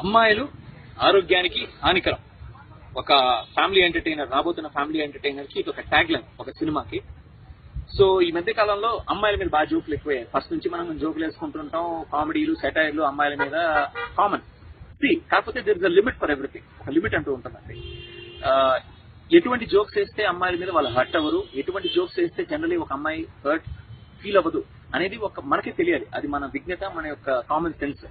అమ్మాయిలు ఆరోగ్యానికి హానికరం. ఒక ఫ్యామిలీ ఎంటర్టైనర్, రాబోతున్న ఫ్యామిలీ ఎంటర్టైనర్ కి ఇది ఒక ట్యాగ్ లైన్ ఒక సినిమాకి. సో ఈ మధ్య కాలంలో అమ్మాయిల మీద బాగా జోకులు ఎక్కువయ్యాయి. ఫస్ట్ నుంచి మనం జోకులు వేసుకుంటుంటాం, కామెడీలు, సెటైర్లు అమ్మాయిల మీద కామన్. కాకపోతే there is a limit for everything. ఒక లిమిట్ అంటూ ఉంటుందండి. ఎటువంటి జోక్స్ వేస్తే అమ్మాయిల మీద వాళ్ళు హర్ట్ అవ్వరు, ఎటువంటి జోక్స్ వేస్తే జనరలీ ఒక అమ్మాయి హర్ట్ ఫీల్ అవ్వదు అనేది మనకే తెలియాలి. అది మన విజ్ఞత, మన యొక్క కామన్ సెన్స్.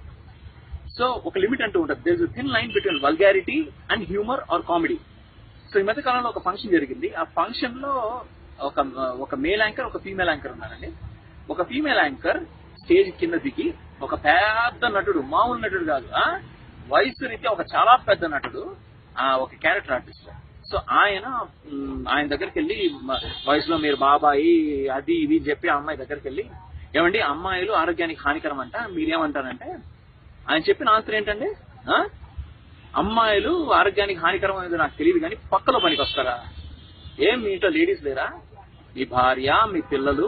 సో ఒక లిమిట్ అంటూ ఉంటుంది. There is a thin line between vulgarity and humour or comedy. So ఈ మధ్య కాలంలో ఒక ఫంక్షన్ జరిగింది. ఆ ఫంక్షన్ లో ఒక మేల్ యాంకర్, ఒక ఫీమేల్ యాంకర్ ఉన్నారండి. ఒక ఫీమేల్ యాంకర్ స్టేజ్ కింద దిగి ఒక పెద్ద నటుడు, మామూలు నటుడు కాదు, వయసు రీత్యా ఒక చాలా పెద్ద నటుడు, ఒక క్యారెక్టర్ ఆర్టిస్ట్. సో ఆయన దగ్గరికి వెళ్ళి వయసులో మీరు బాబాయి అది ఇది చెప్పి ఆ అమ్మాయి దగ్గరికి వెళ్ళి, ఏమండి అమ్మాయిలు ఆరోగ్యానికి హానికరం అంట, మీరేమంటారంటే ఆయన చెప్పిన ఆన్సర్ ఏంటండి, అమ్మాయిలు ఆరోగ్యానికి హానికరం అనేది నాకు తెలియదు కానీ పక్కలో పనికి వస్తారా? ఏం మీ ఇంట్లో లేడీస్ లేరా? మీ భార్య, మీ పిల్లలు,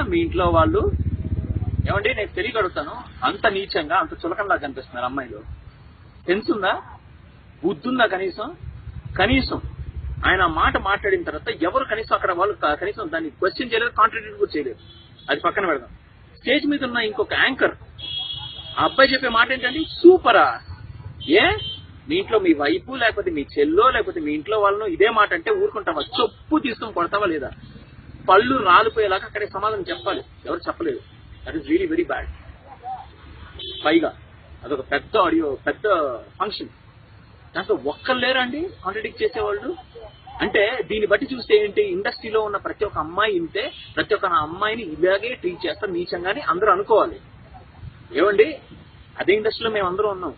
మీ ఇంట్లో వాళ్ళు, ఏమండి నేను తెలియగలుగుతాను, అంత నీచంగా అంత చులకంలా కనిపిస్తున్నారు అమ్మాయిలు. సెన్స్ ఉందా? బుద్ధుందా కనీసం ఆయన మాట మాట్లాడిన తర్వాత ఎవరు కనీసం అక్కడ వాళ్ళు కనీసం దాన్ని క్వశ్చన్ చేయలేదు, కాంట్రడిక్ట్ కూడా చేయలేదు. అది పక్కన పెడదాం. స్టేజ్ మీద ఉన్న ఇంకొక యాంకర్ ఆ అబ్బాయి చెప్పే మాట ఏంటండి, సూపరా, మీ ఇంట్లో మీ వైపు లేకపోతే మీ చెల్లో లేకపోతే మీ ఇంట్లో వాళ్ళను ఇదే మాట అంటే ఊరుకుంటావా? చొప్పు తీసుకుని కొడతావా లేదా? పళ్ళు రాలిపోయేలాగా అక్కడే సమాధానం చెప్పాలి. ఎవరు చెప్పలేదు. That is really very bad. పైగా అదొక పెద్ద ఆడియో, పెద్ద ఫంక్షన్. దాంట్లో ఒక్కరు లేరండి కాంట్రడిక్ట్ చేసేవాళ్ళు. అంటే దీన్ని బట్టి చూస్తే ఏంటి, ఇండస్ట్రీలో ఉన్న ప్రతి ఒక్క అమ్మాయి ఇంతే, ప్రతి ఒక్క అమ్మాయిని ఇలాగే ట్రీట్ చేస్తారు నీచంగానే అందరూ అనుకోవాలి. ఏమండి అదే ఇండస్ట్రీలో మేము అందరూ ఉన్నాం.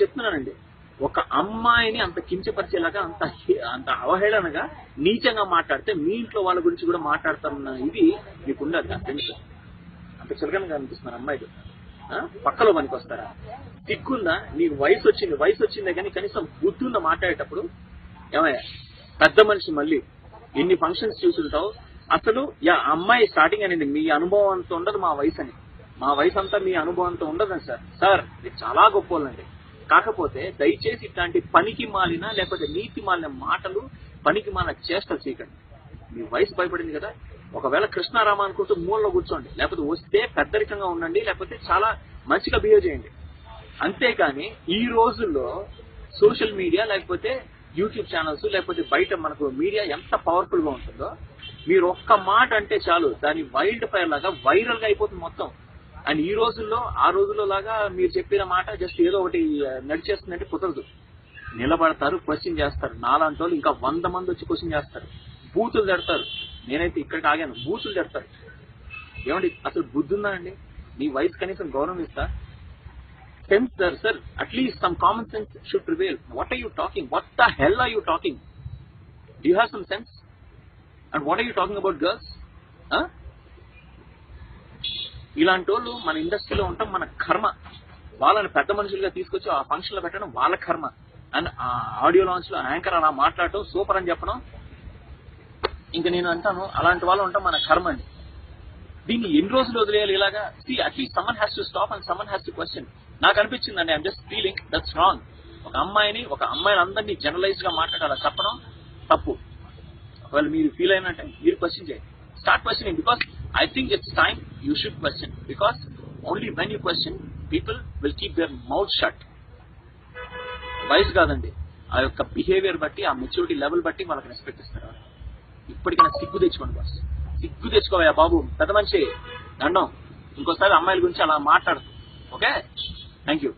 చెప్తున్నానండి, ఒక అమ్మాయిని అంత కించపరిచేలాగా అంత అవహేళనగా నీచంగా మాట్లాడితే మీ ఇంట్లో వాళ్ళ గురించి కూడా మాట్లాడతారన్న ఇది మీకు ఉండాలి. తెలుసు అంత చులకనగా అనిపిస్తున్నారు అమ్మాయిలు. పక్కలో పనికి వస్తారా? సిగ్గుందా? నీకు వయసు వచ్చిందే కానీ కనీసం బుద్ధి ఉందా మాట్లాడేటప్పుడు? ఏమయ్యా పెద్ద మనిషి, మళ్ళీ ఎన్ని ఫంక్షన్స్ చూసుంటావు. అసలు అమ్మాయి స్టార్టింగ్ అనేది మీ అనుభవం అంత ఉండదు, మా వయసు అంతా మీ అనుభవంతో ఉండదండి సార్ మీరు చాలా గొప్పవాళ్ళండి. కాకపోతే దయచేసి ఇట్లాంటి పనికి మాలిన లేకపోతే నీతి మాలిన మాటలు, పనికి మాలిన చేష్టలు చేయకండి. మీ వయసు భయపడింది కదా, ఒకవేళ కృష్ణారామ అనుకుంటూ మూలలో కూర్చోండి, లేకపోతే వస్తే పెద్దరికంగా ఉండండి, లేకపోతే చాలా మంచిగా బిహేవ్ చేయండి. అంతేకాని ఈ రోజుల్లో సోషల్ మీడియా లేకపోతే యూట్యూబ్ ఛానల్స్ లేకపోతే బయట మనకు మీడియా ఎంత పవర్ఫుల్ గా ఉంటుందో, మీరు ఒక్క మాట అంటే చాలు దాని వైల్డ్ ఫైర్ లాగా వైరల్ గా అయిపోతుంది మొత్తం. అండ్ ఈ రోజుల్లో ఆ రోజుల్లో లాగా మీరు చెప్పిన మాట జస్ట్ ఏదో ఒకటి నడిచేస్తుందంటే కుదరదు. నిలబడతారు, క్వశ్చన్ చేస్తారు. నాలాంటి వాళ్ళు ఇంకా 100 మంది వచ్చి క్వశ్చన్ చేస్తారు, బూతులు తిడతారు. నేనైతే ఇక్కడికి ఆగాను, బూతులు తిడతారు. ఏమండి అసలు బుద్ధి ఉందా అండి? నీ వయసు కనీసం గౌరవం ఇస్తా? Sense sir, at least some common sense should prevail. What are you talking? What the hell are you talking? Do you have some sense? And what are you talking about girls? ఇలాంటి వాళ్ళు మన ఇండస్ట్రీలో ఉండటం మన కర్మ. వాళ్ళని పెద్ద మనుషులుగా తీసుకొచ్చి ఆ ఫంక్షన్ లో పెట్టడం వాళ్ళ కర్మ. అండ్ ఆ ఆడియో లాంచ్ లో యాంకర్ అలా మాట్లాడటం, సూపర్ అని చెప్పడం, ఇంకా నేను అంటాను అలాంటి వాళ్ళు ఉండటం మన కర్మ అండి. దీన్ని ఎన్ని రోజులు వదిలేయాలి ఇలాగా? At least someone has to stop and someone has to question. నాకు అనిపించిందండి, I'm just feeling that's wrong. ఒక అమ్మాయిని అందరినీ జనరలైజ్ గా మాట్లాడాలా చెప్పడం తప్పు. ఒకవేళ మీరు ఫీల్ అయినట్టే మీరు క్వశ్చన్ చేయండి. Start questioning, because I think it's time you should question, because only when you question people will keep their mouth shut. వయసు కాదండి, ఆ యొక్క బిహేవియర్ బట్టి, ఆ మెచ్యూరిటీ లెవెల్ బట్టి వాళ్ళకి రెస్పెక్ట్ ఇస్తారు. ఇప్పటికైనా సిగ్గు తెచ్చుకోండి బాస్, సిగ్గు తెచ్చుకోవయ్యా బాబు, పెద్ద మనిషి దండం. ఇంకోసారి అమ్మాయిల గురించి అలా మాట్లాడదు. Okay, thank you.